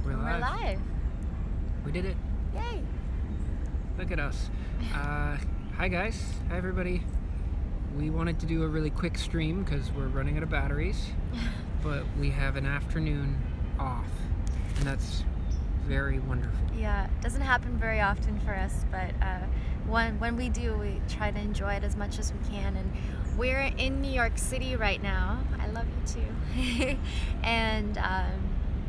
We're live. We did it. Yay. Look at us. Hi guys. Hi everybody. We wanted to do a really quick stream because we're running out of batteries, but we have an afternoon off, and that's very wonderful. Yeah, it doesn't happen very often for us, but when we do, we try to enjoy it as much as we can. And we're in New York City right now. I love you too. And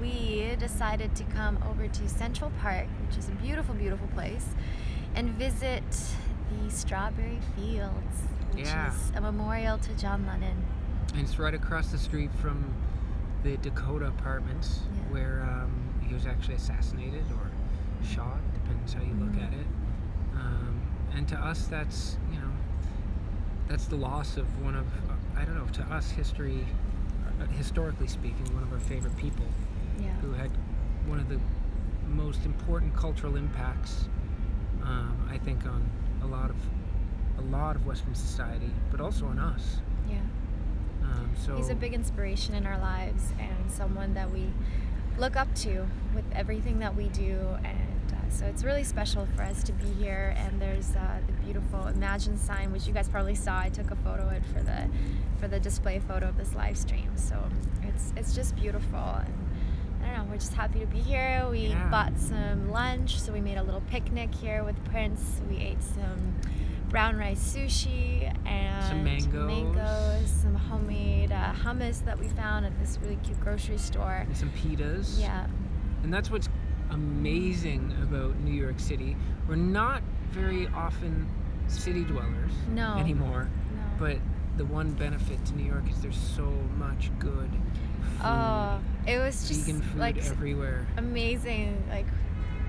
we decided to come over to Central Park, which is a beautiful, beautiful place, and visit the Strawberry Fields, which is a memorial to John Lennon. And it's right across the street from the Dakota Apartments, where he was actually assassinated or shot, depends how you look at it. And to us, that's, that's the loss of one of, to us, historically speaking, one of our favorite people, who had one of the most important cultural impacts, I think, on a lot of Western society, but also on us. Yeah. So he's a big inspiration in our lives and someone that we look up to with everything that we do, and so it's really special for us to be here. And there's the beautiful Imagine sign, which you guys probably saw. I took a photo of it for the display photo of this live stream. So it's just beautiful, and I don't know, we're just happy to be here. We bought some lunch, so we made a little picnic here with Prince. We ate some brown rice sushi and some mangoes, some homemade hummus that we found at this really cute grocery store, and some pitas. Yeah. And that's what's amazing about New York City. We're not very often city dwellers anymore. No. But the one benefit to New York is there's so much good food. Oh, it was just vegan food like everywhere. Amazing. Like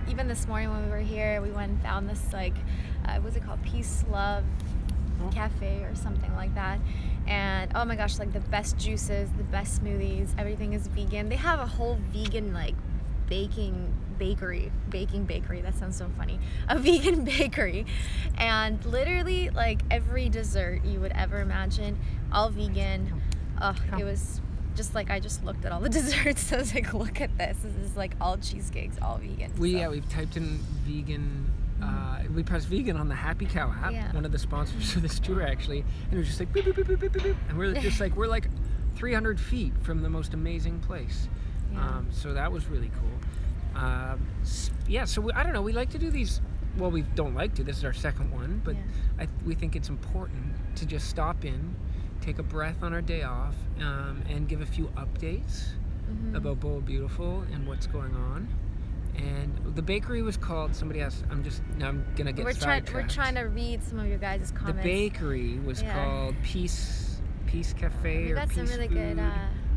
even this morning when we were here, we went and found this what's it called? Peace Love Cafe or something like that. And oh my gosh, like the best juices, the best smoothies, everything is vegan. They have a whole vegan baking bakery. That sounds so funny. A vegan bakery. And literally every dessert you would ever imagine, all vegan. It was just I just looked at all the desserts. I was like, look at this. This is all cheesecakes, all vegan. We've typed in vegan. We pressed vegan on the Happy Cow app, one of the sponsors of this tour actually, and it was just like beep, beep, beep, beep, beep, beep, and we're just we're 300 feet from the most amazing place. So that was really cool. So I don't know, we like to do these, well, we don't like to, this is our second one, but we think it's important to just stop in, take a breath on our day off, and give a few updates about Boho Beautiful and what's going on. And the bakery was called, somebody asked, I'm gonna get sidetracked. We're trying to read some of your guys' comments. The bakery was called Peace Cafe, or got Peace some really Food, good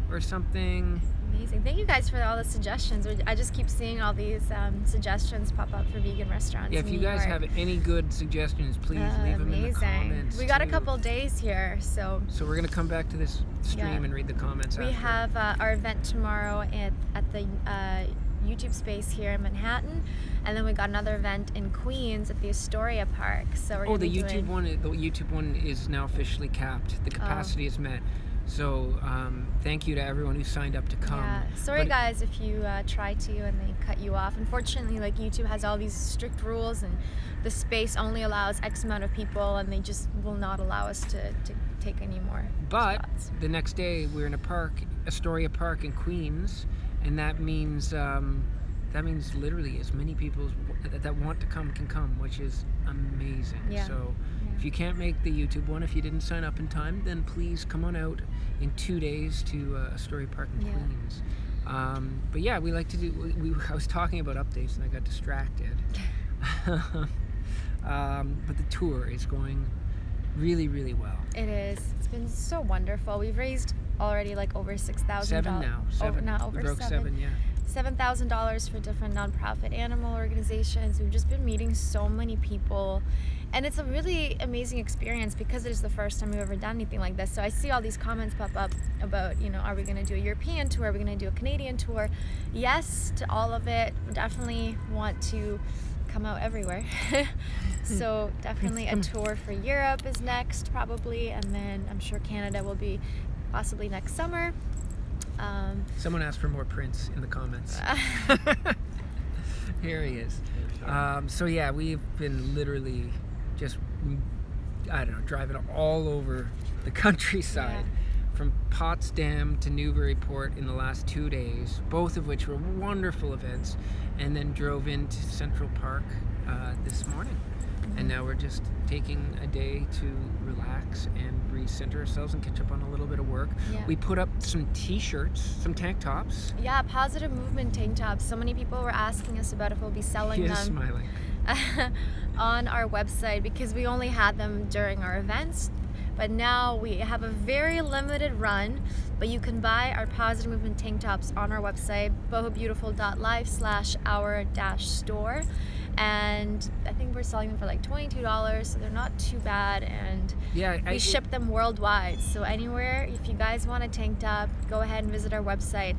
or something. Amazing. Thank you guys for all the suggestions. I just keep seeing all these suggestions pop up for vegan restaurants. Yeah, if you guys have any good suggestions, please leave them in the comments. We got a couple days here, so we're gonna come back to this stream and read the comments. We have our event tomorrow at the YouTube space here in Manhattan, and then we got another event in Queens at the Astoria Park. So we're the YouTube one is now officially capped. The capacity is met. So thank you to everyone who signed up to come. Yeah. Sorry guys if you try to and they cut you off. Unfortunately, YouTube has all these strict rules, and the space only allows X amount of people, and they just will not allow us to take any more spots. The next day we're in Astoria Park in Queens, and that means literally as many people that want to come can come, which is amazing. So if you can't make the YouTube one, if you didn't sign up in time, then please come on out in 2 days to Astoria Park in Queens. But yeah, we like to do. I was talking about updates and I got distracted. But the tour is going really, really well. It is. It's been so wonderful. We've raised already over $6,000. Seven now. Over we broke seven. $7,000 for different nonprofit animal organizations. We've just been meeting so many people, and it's a really amazing experience because it is the first time we've ever done anything like this. So I see all these comments pop up about, are we going to do a European tour? Are we going to do a Canadian tour? Yes to all of it. Definitely want to come out everywhere. So definitely a tour for Europe is next probably, and then I'm sure Canada will be possibly next summer. Someone asked for more Prince in the comments. Here he is. So yeah, we've been literally just, I don't know, driving all over the countryside. From Potsdam to Newburyport in the last 2 days, both of which were wonderful events, and then drove into Central Park this morning. And now we're just taking a day to relax and recenter ourselves and catch up on a little bit of work. We put up some t-shirts, some tank tops. Yeah, positive movement tank tops. So many people were asking us about if we'll be selling them. Smiling. On our website, because we only had them during our events. But now we have a very limited run, but you can buy our positive movement tank tops on our website, bohobeautiful.life/our-store. And I think we're selling them for like $22, so they're not too bad. And we ship them worldwide. So anywhere, if you guys want a tank top, go ahead and visit our website.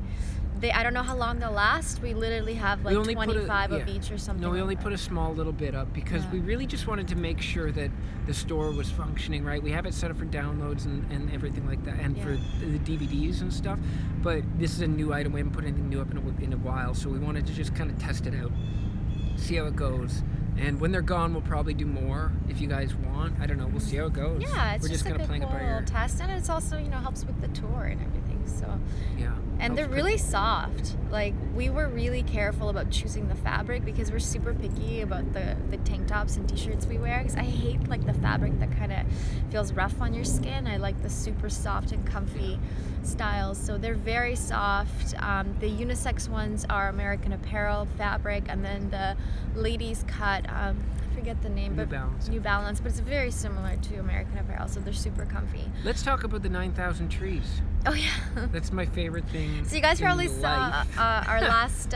I don't know how long they'll last. We literally have like 25 of each or something. No, we only put a small little bit up because we really just wanted to make sure that the store was functioning right. We have it set up for downloads and everything like that, and for the DVDs and stuff. But this is a new item. We haven't put anything new up in a while, so we wanted to just kind of test it out, see how it goes. And when they're gone, we'll probably do more if you guys want. I don't know. We'll see how it goes. Yeah, it's We're just like kind of playing it by ear. test, and it's also helps with the tour and everything. So and they're really soft. Like, we were really careful about choosing the fabric because we're super picky about the tank tops and t-shirts we wear. Because I hate like the fabric that kind of feels rough on your skin. I like the super soft and comfy styles. So they're very soft. The unisex ones are American Apparel fabric, and then the ladies cut. I forget the name, but New Balance, but it's very similar to American Apparel, so they're super comfy. Let's talk about the 9,000 trees. Oh yeah, that's my favorite thing. So you guys probably saw our last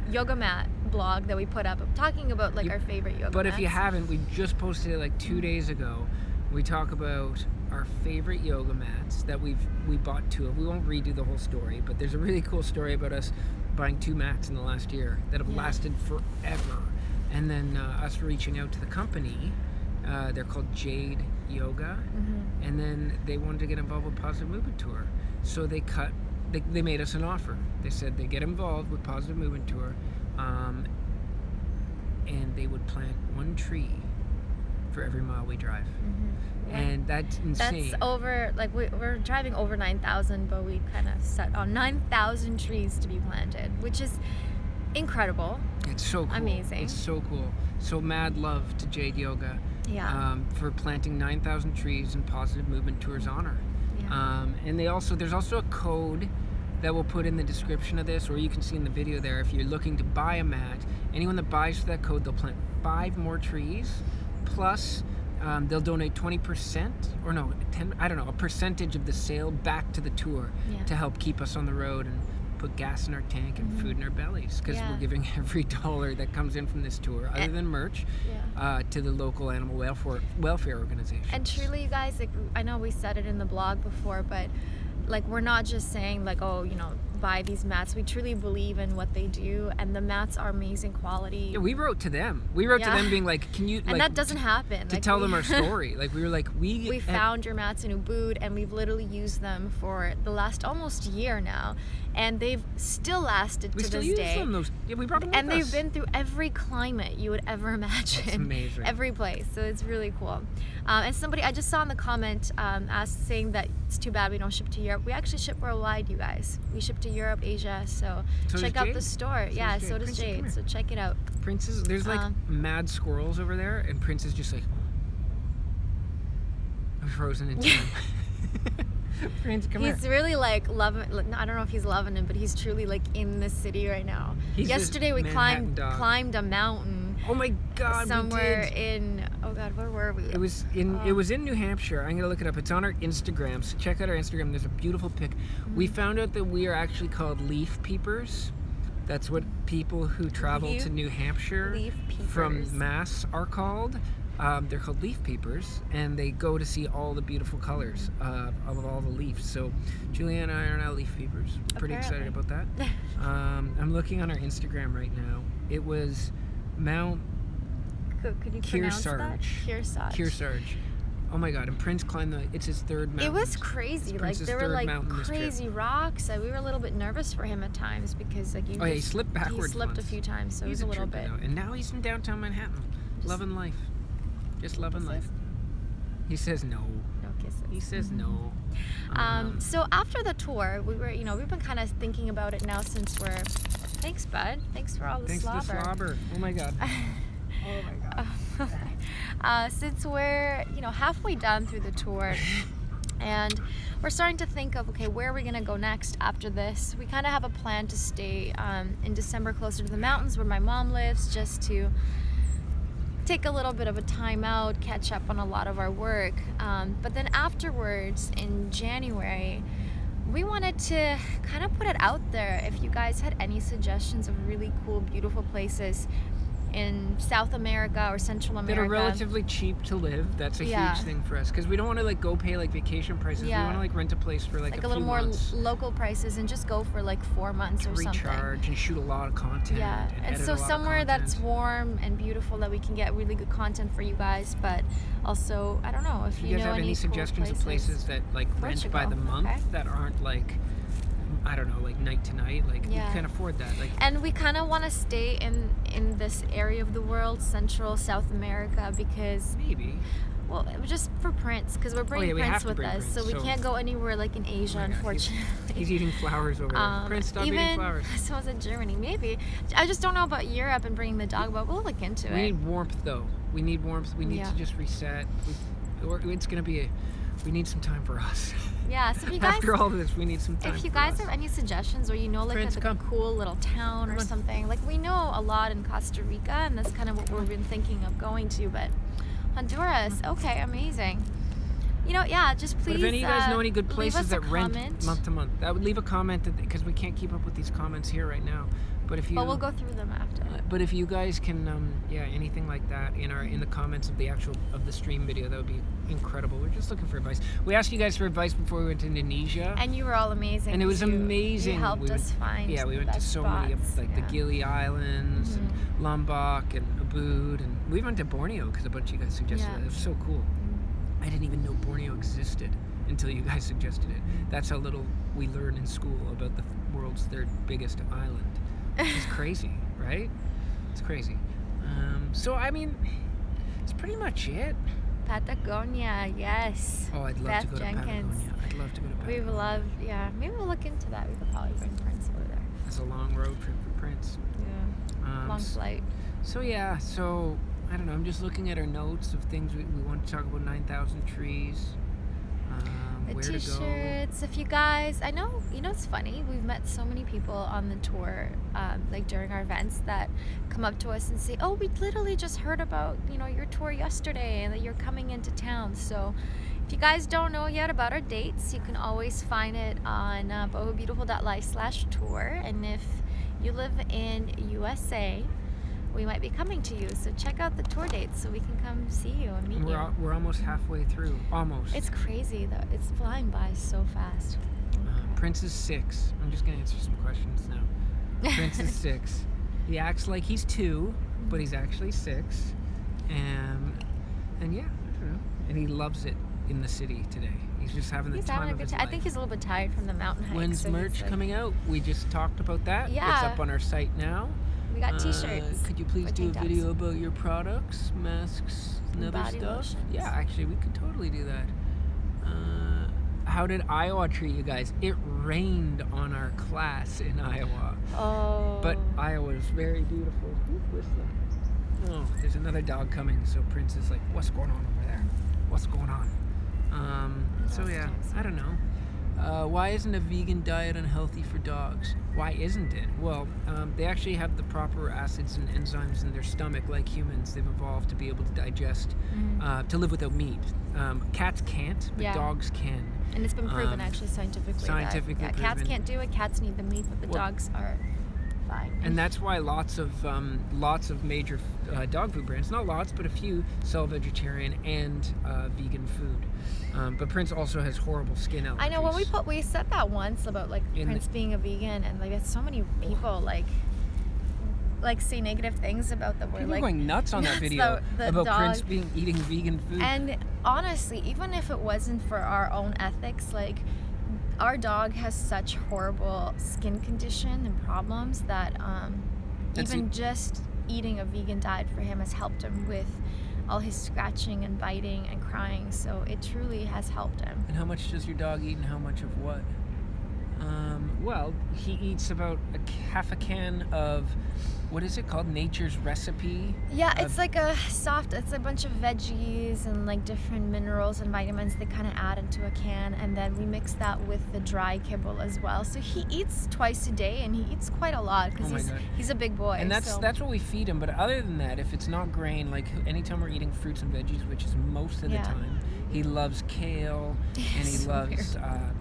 yoga mat blog that we put up, talking about like our favorite yoga mats. But if you haven't, we just posted it like 2 days ago. We talk about our favorite yoga mats that we bought 2 of. We won't redo the whole story, but there's a really cool story about us buying 2 mats in the last year that have lasted forever. And then us reaching out to the company, they're called Jade Yoga, and then they wanted to get involved with Positive Movement Tour. So they made us an offer. They said they get involved with Positive Movement Tour, and they would plant 1 tree for every mile we drive. And that's insane. That's over, like we're driving over 9,000, but we kind of set on 9,000 trees to be planted, which is incredible. It's so cool. Amazing. It's so cool. So mad love to Jade Yoga for planting 9,000 trees in Positive Movement Tour's honor. And there's also a code that we'll put in the description of this, or you can see in the video there. If you're looking to buy a mat, anyone that buys for that code, they'll plant 5 more trees, plus they'll donate 20%, or no, 10, I don't know, a percentage of the sale back to the tour to help keep us on the road and put gas in our tank and food in our bellies, because we're giving every dollar that comes in from this tour, other than merch, to the local animal welfare organizations. And truly, you guys, like, I know we said it in the blog before, but like, we're not just saying like, oh, buy these mats. We truly believe in what they do, and the mats are amazing quality. Yeah, we wrote to them. We wrote to them being like, can you... And that doesn't happen. To tell them our story. Like, we were like, we found your mats in Ubud, and we've literally used them for the last almost year now. And they've still lasted to this day. We still use them. We brought them with us. And they've been through every climate you would ever imagine. That's amazing. Every place. So it's really cool. And somebody, I just saw in the comment, saying that it's too bad we don't ship to Europe. We actually ship worldwide, you guys. We ship to Europe, Asia, so check out the store. So does Jade. So check it out. There's like mad squirrels over there, and Prince is just like frozen in time. Prince, come here. He's really like loving. I don't know if he's loving it, but he's truly like in the city right now. Yesterday we climbed a mountain. Oh my God! Somewhere in where were we? It was in New Hampshire. I'm gonna look it up. It's on our Instagram. So check out our Instagram. There's a beautiful pic. We found out that we are actually called leaf peepers. That's what people who travel to New Hampshire from Mass are called. They're called leaf peepers, and they go to see all the beautiful colors of all the leaves. So Julianne and I are now leaf peepers. Pretty excited about that. I'm looking on our Instagram right now. It was Mount Could you pronounce that? Kearsarge. Oh my God! And Prince climbed it's his third mountain. It was crazy. Like there were like crazy rocks. We were a little bit nervous for him at times because like he slipped backwards. He slipped once. a few times, so it was a little bit. And now he's in downtown Manhattan, loving life, just loving life. He says no. No kisses. He says no. So after the tour, we were, we've been kind of thinking about it now since we're. Thanks, bud. Thanks for all the slobber. Thanks for the slobber. Oh my God. Oh my God. Since we're, halfway done through the tour, and we're starting to think of, okay, where are we gonna go next after this? We kind of have a plan to stay in December closer to the mountains where my mom lives, just to take a little bit of a time out, catch up on a lot of our work. But then afterwards, in January, we wanted to kind of put it out there if you guys had any suggestions of really cool, beautiful places in South America or Central America that are relatively cheap to live. That's a huge thing for us, because we don't want to like go pay like vacation prices. We want to like rent a place for like a little more months. Local prices and just go for like 4 months or something. Recharge and shoot a lot of content. And so somewhere that's warm and beautiful that we can get really good content for you guys. But also, I don't know if you guys know have any suggestions of places that like rent by the month that aren't like, I don't know, like night to night. Like we can't afford that. Like, and we kind of want to stay in this area of the world, Central South America, because well, just for Prince, because we're bringing Prince with us, so we can't go anywhere like in Asia, unfortunately. He's eating flowers over there. Prince, stop eating flowers. So I was in Germany, maybe. I just don't know about Europe and bringing the dog, but we'll look into it. We need warmth, though. We need warmth. We need to just reset. It's gonna be we need some time for us. Yeah, so if you guys, after all this, we need some time. If you guys have any suggestions, or like a cool little town or something, like we know a lot in Costa Rica, and that's kind of what we've been thinking of going to. But Honduras, okay, amazing. Just please. But if any of you guys know any good places that rent month to month, that would leave a comment, because we can't keep up with these comments here right now. But if you, we'll go through them after. But if you guys can, anything like that in the comments of the stream video, that would be incredible. We're just looking for advice. We asked you guys for advice before we went to Indonesia, and you were all amazing. And it was amazing. You helped us find. Yeah, we went to so many of like the Gili Islands and Lombok and Ubud, and we went to Borneo because a bunch of you guys suggested it. It was so cool. I didn't even know Borneo existed until you guys suggested it. That's how little we learn in school about the world's third biggest island. It's crazy, right? It's crazy. So, I mean, it's pretty much it. Patagonia, yes. Oh, I'd love to go to Patagonia. I'd love to go to Patagonia. We would love, maybe we'll look into that. We could probably bring Prince over there. It's a long road trip for Prince. Yeah, long flight. So, I don't know. I'm just looking at our notes of things we want to talk about. 9,000 trees. The where t-shirts. If you guys, I know, it's funny. We've met so many people on the tour, like during our events, that come up to us and say, "Oh, we literally just heard about, your tour yesterday, and that you're coming into town." So, if you guys don't know yet about our dates, you can always find it on bohobeautiful.life/tour. And if you live in USA, we might be coming to you, so check out the tour dates so we can come see you and meet you. We're almost halfway through. Almost. It's crazy though. It's flying by so fast. Prince is 6. I'm just gonna answer some questions now. Prince is 6. He acts like he's 2, but he's actually 6. And I don't know. And he loves it in the city today. He's just having the time of his life. I think he's a little bit tired from the mountain hike. When's merch coming out? We just talked about that. Yeah. It's up on our site now. We got t-shirts. Could you please do a video about your products, masks, and other stuff? Lotions. Yeah, actually, we could totally do that. How did Iowa treat you guys? It rained on our class in Iowa. Oh. But Iowa is very beautiful. Oh, there's another dog coming, so Prince is like, "What's going on over there? What's going on?" I don't know. Why isn't a vegan diet unhealthy for dogs? Why isn't it? Well, they actually have the proper acids and enzymes in their stomach, like humans. They've evolved to be able to digest, to live without meat. Cats can't, but dogs can. And it's been proven actually scientifically. Scientifically proven. Cats can't do it. Cats need the meat, but the dogs are fine. And that's why lots of major dog food brands, not lots, but a few, sell vegetarian and vegan food. But Prince also has horrible skin allergies. I know, when we said that once about like Prince being a vegan, and like that's so many people like like say negative things about the word. People like going nuts on that video about dog. Prince eating vegan food. And honestly, even if it wasn't for our own ethics, like our dog has such horrible skin condition and problems that even just eating a vegan diet for him has helped him with all his scratching and biting and crying. So it truly has helped him. And how much does your dog eat and how much of what? Well, he eats about half a can of, what is it called? Nature's Recipe? Yeah, it's like it's a bunch of veggies and like different minerals and vitamins they kind of add into a can, and then we mix that with the dry kibble as well. So he eats twice a day, and he eats quite a lot because he's a big boy. And that's what we feed him. But other than that, if it's not grain, like anytime we're eating fruits and veggies, which is most of the time, he loves kale and he loves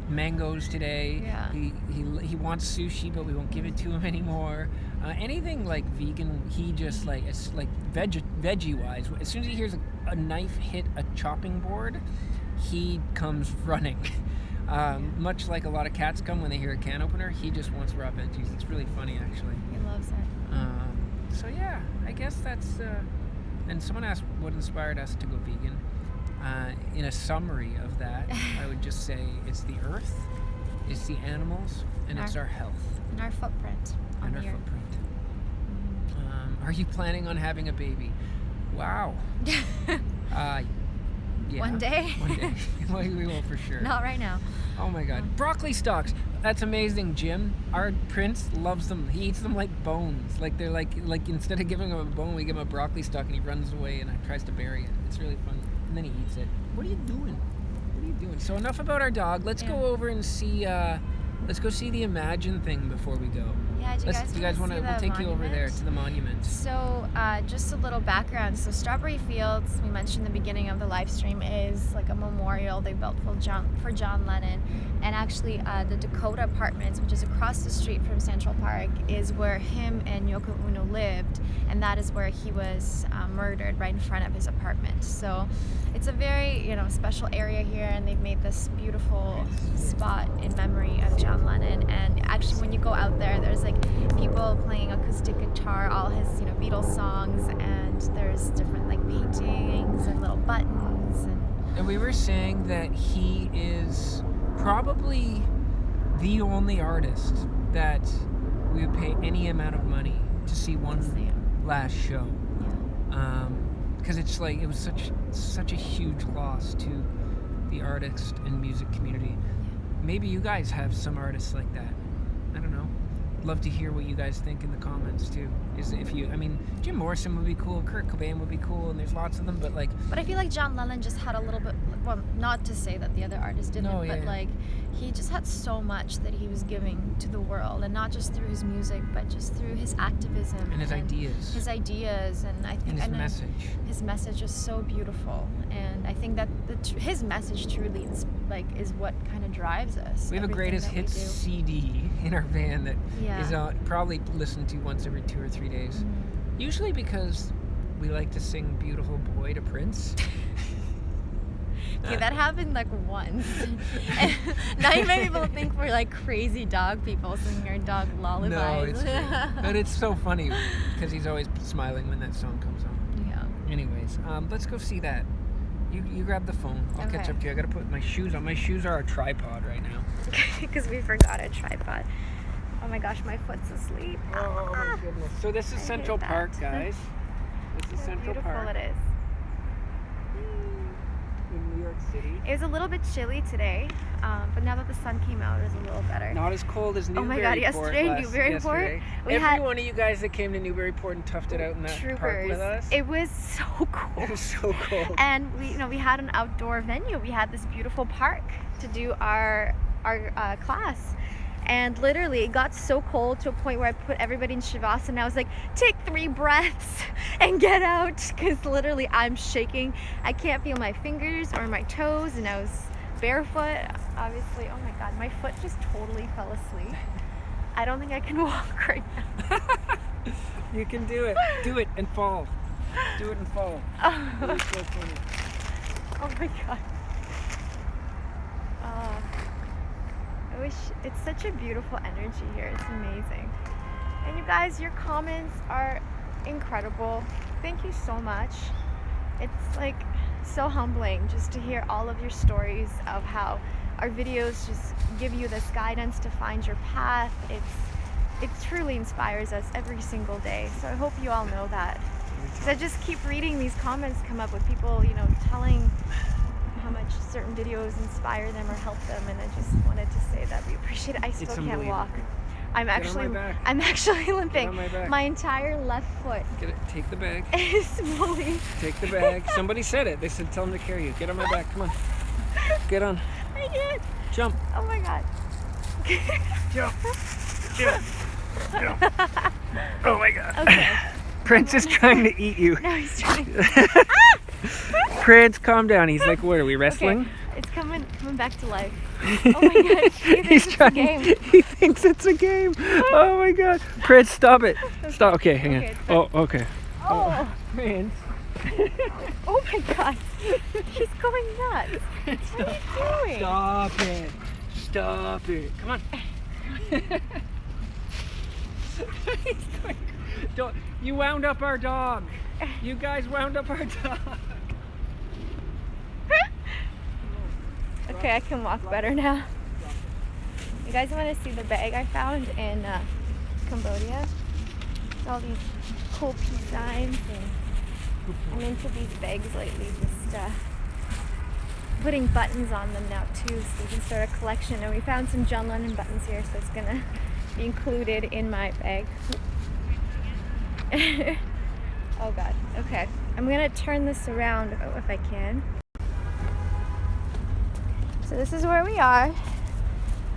mangoes today. Yeah. He wants sushi, but we won't give it to him anymore. Anything like vegan, he just like, it's like veggie wise. As soon as he hears a knife hit a chopping board, he comes running. Much like a lot of cats come when they hear a can opener, he just wants raw veggies. It's really funny, actually. He loves it. So yeah, I guess that's. And someone asked what inspired us to go vegan. In a summary of that, I would just say it's the earth, it's the animals, and it's our health. And our footprint on the earth. Are you planning on having a baby? Wow. Yeah. One day? One day. Well, we will for sure. Not right now. Oh my God. Broccoli stalks. That's amazing, Jim. Our Prince loves them. He eats them like bones. Like they're like instead of giving him a bone, we give him a broccoli stalk and he runs away and tries to bury it. It's really fun. And then he eats it. What are you doing? So enough about our dog. Let's go over and see. Let's go see the Imagine thing before we go. Yeah, do you guys want to? We'll take you over there to the monument. So, just a little background. So, Strawberry Fields, we mentioned in the beginning of the live stream, is like a memorial they built for John Lennon. And actually, the Dakota Apartments, which is across the street from Central Park, is where him and Yoko Ono lived, and that is where he was murdered, right in front of his apartment. So, it's a very special area here, and they've made this beautiful spot in memory of John Lennon. And actually, when you go out there, there's like people playing acoustic guitar, all his Beatles songs, and there's different like paintings and little buttons. And we were saying that he is probably the only artist that we would pay any amount of money to see one last show. Because it's like it was such a huge loss to the artist and music community. Maybe you guys have some artists like that. I don't know. Love to hear what you guys think in the comments too. Jim Morrison would be cool, Kurt Cobain would be cool, and there's lots of them, but I feel like John Lennon just had a little bit, well, not to say that the other artists didn't, like he just had so much that he was giving to the world, and not just through his music, but just through his activism and his ideas, and I think his message is so beautiful, and I think that his message truly is what kind of drives us. We have a greatest hits CD in our van that is probably listened to once every 2 or 3 days. Usually because we like to sing Beautiful Boy to Prince. Okay, that happened like once. Now you make people think we're like crazy dog people singing our dog lullabies. No, it's true. But it's so funny because he's always smiling when that song comes on. Yeah. Anyways, let's go see that. You grab the phone. I'll catch up to you. I gotta put my shoes on. My shoes are a tripod right now. Because we forgot a tripod. Oh my gosh, my foot's asleep. Oh my goodness. So this is Central Park, guys. This is Central Park. Beautiful it is. In New York City. It was a little bit chilly today, but now that the sun came out, it was a little better. Not as cold as Newburyport. Oh my God, yesterday, Newburyport. Every one of you guys that came to Newburyport and toughed it out in that park with us. It was so cold. It was so cold. And we had an outdoor venue. We had this beautiful park to do our class. And literally, it got so cold to a point where I put everybody in Shavasana. I was like, take 3 breaths and get out. Because literally, I'm shaking. I can't feel my fingers or my toes. And I was barefoot. Obviously, oh my God, my foot just totally fell asleep. I don't think I can walk right now. You can do it. Do it and fall. Do it and fall. It's so funny. Oh my God. It's such a beautiful energy here. It's amazing. And you guys, your comments are incredible. Thank you so much. It's like so humbling just to hear all of your stories of how our videos just give you this guidance to find your path. It truly inspires us every single day. So I hope you all know that. Because I just keep reading these comments come up with people, you know, telling how much certain videos inspire them or help them, and I just wanted to say that we appreciate it. I still can't walk. I'm actually limping. My entire left foot. Get it. Take the bag. Is slowly. Take the bag. Somebody said it. They said tell them to carry you. Get on my back. Come on. Get on. I can't. Jump. Oh my god. Jump. Jump. Jump. Oh my god. Okay. Prince is trying to eat you. No, he's trying. Prince, calm down. He's like, what are we wrestling? Okay. It's coming back to life. Oh my god. He's trying. He thinks it's a game. Oh my god. Prince, stop it. Stop. Okay, hang on. Oh, okay. Oh. Prince. Oh my god. He's going nuts. What are you doing? Stop it. Stop it. Come on. Don't. You wound up our dog. You guys wound up our dog. Okay, I can walk better now. You guys want to see the bag I found in Cambodia? It's all these cool peace signs, and I'm into these bags lately, just putting buttons on them now too, so you can start a collection. And we found some John Lennon buttons here, so it's gonna be included in my bag. Oh god. Okay, I'm gonna turn this around if I can. So this is where we are.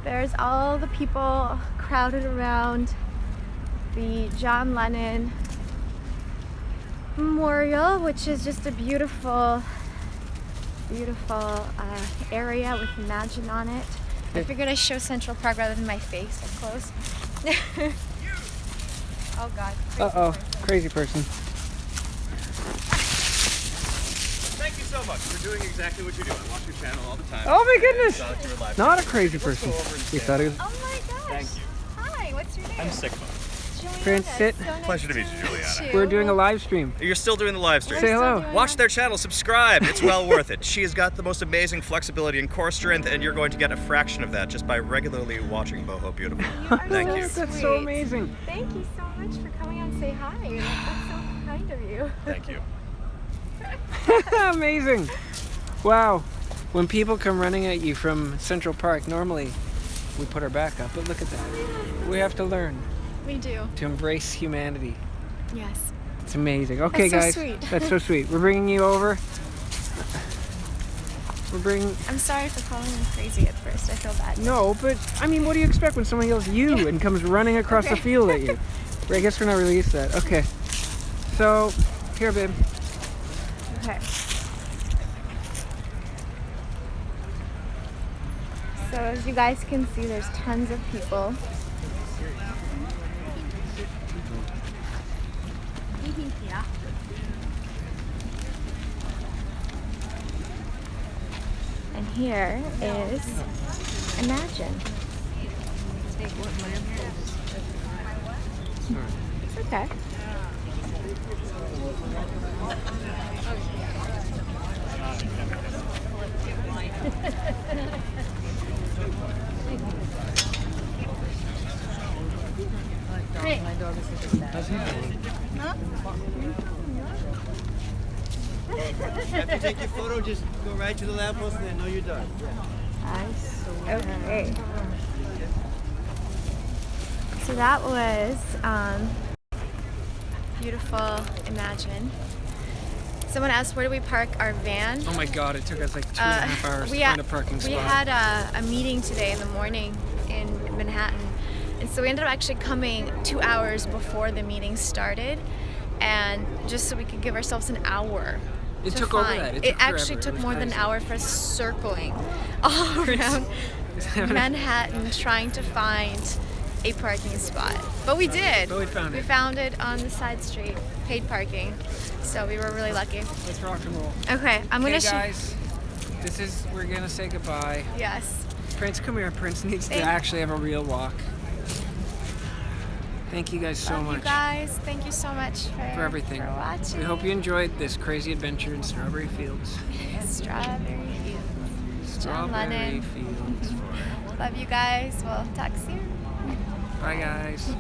There's all the people crowded around the John Lennon Memorial, which is just a beautiful area with Imagine on it. I figured I'd show Central Park rather than my face up close. Oh god. Crazy person. Thank you so much for doing exactly what you do. I watch your channel all the time. Oh my goodness! Thought you were live. Not a crazy person. You thought it was. Oh my gosh. Thank you. Hi, what's your name? I'm Sigma. Juliana. Prince, sit. So nice Pleasure to meet you, Juliana. We're doing a live stream. You're still doing the live stream. Say hello. Watch their channel, subscribe. It's well worth it. She has got the most amazing flexibility and core strength, and you're going to get a fraction of that just by regularly watching Boho Beautiful. Thank you. That's so amazing. Thank you so much for coming on to say hi. That's so kind of you. Thank you. Amazing. Wow. When people come running at you from Central Park, normally we put our back up, but look at that. We have to learn We do. to embrace humanity. Yes. It's amazing. Okay, That's so guys. sweet. That's so sweet. We're bringing you over. I'm sorry for calling them crazy at first. I feel bad. No, but I mean, what do you expect when someone yells "you" and comes running across the field at you? I guess we're not really used to that. Okay. So, here, babe. Okay. So as you guys can see, there's tons of people. And here is Imagine. It's okay. My dog is such a sad. After you take your photo, just go right to the lamppost and then know you're done. Okay. So that was beautiful Imagine. Someone asked where do we park our van? Oh my God! It took us like 2.5 hours to find a parking spot. We had a meeting today in the morning in Manhattan, and so we ended up actually coming 2 hours before the meeting started, and just so we could give ourselves an hour. It to took find. over that. It It took actually forever. took It was more than an crazy. hour for us circling all around Manhattan trying to find a parking spot. But we did. But we found it. We found it on the side street, paid parking. So we were really lucky. Let's rock and roll. Okay, I'm Okay, gonna guys. We're gonna say goodbye. Yes. Prince, come here. Prince needs to Thank- actually have a real walk. Thank you guys so Love much you guys. Thank you so much for everything. For watching. We hope you enjoyed this crazy adventure in strawberry fields. Strawberry Fields. John Strawberry Lennon. fields. Love you guys. We'll talk soon. Bye, guys.